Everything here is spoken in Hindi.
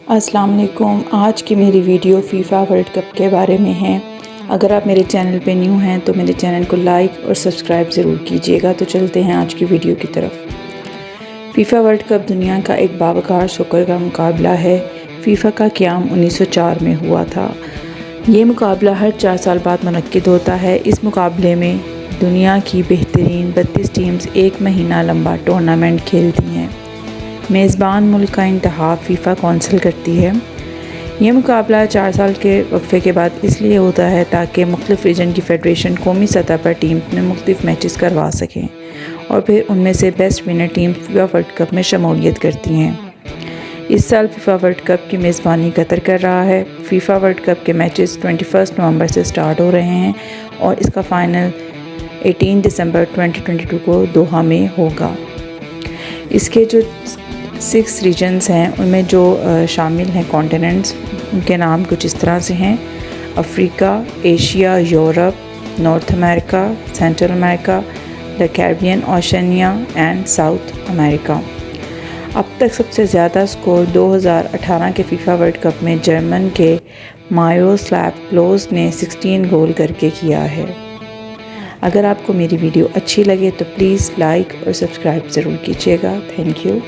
अस्सलाम वालेकुम। आज की मेरी वीडियो फ़ीफ़ा वर्ल्ड कप के बारे में है। अगर आप मेरे चैनल पे न्यू हैं तो मेरे चैनल को लाइक और सब्सक्राइब ज़रूर कीजिएगा। तो चलते हैं आज की वीडियो की तरफ। फ़ीफ़ा वर्ल्ड कप दुनिया का एक बावकार शौक़र का मुकाबला है। फ़ीफ़ा का क़याम 1904 में हुआ था। ये मुकाबला हर 4 साल बाद मुनक्किद होता है। इस मुकाबले में दुनिया की बेहतरीन 32 टीम्स एक महीना लंबा टूर्नामेंट खेलती हैं। मेज़बान मुल्क का इंतखाब फ़ीफ़ा कौंसिल करती है। ये मुकाबला 4 साल के वक्फे के बाद इसलिए होता है ताकि मुख्तलिफ़ रीजन की फ़ेडरेशन कौमी सतह पर टीम्स में मुख्तलिफ़ मैचेस करवा सकें और फिर उनमें से best winner team FIFA world cup में शमूलियत करती हैं। इस साल फ़ीफ़ा वर्ल्ड कप की मेज़बानी कतर कर रहा है। फ़ीफ़ा वर्ल्ड कप के मैचेस 21 नवंबर से स्टार्ट हो रहे हैं और इसका फ़ाइनल 18 दिसंबर 2022 को दोहा में होगा। इसके जो 6 रीजन्स हैं उनमें जो शामिल हैं कॉन्टिनेंट्स, उनके नाम कुछ इस तरह से हैं: Africa, Asia, Europe, north America, central America, the Caribbean, Oceania and south America. अब तक सबसे ज़्यादा स्कोर 2018 के फ़ीफ़ा वर्ल्ड कप में जर्मन के मारोस्लाव क्लोज़ ने 16 गोल करके किया है। अगर आपको मेरी वीडियो अच्छी लगे तो प्लीज़ लाइक और सब्सक्राइब ज़रूर कीजिएगा। Thank you.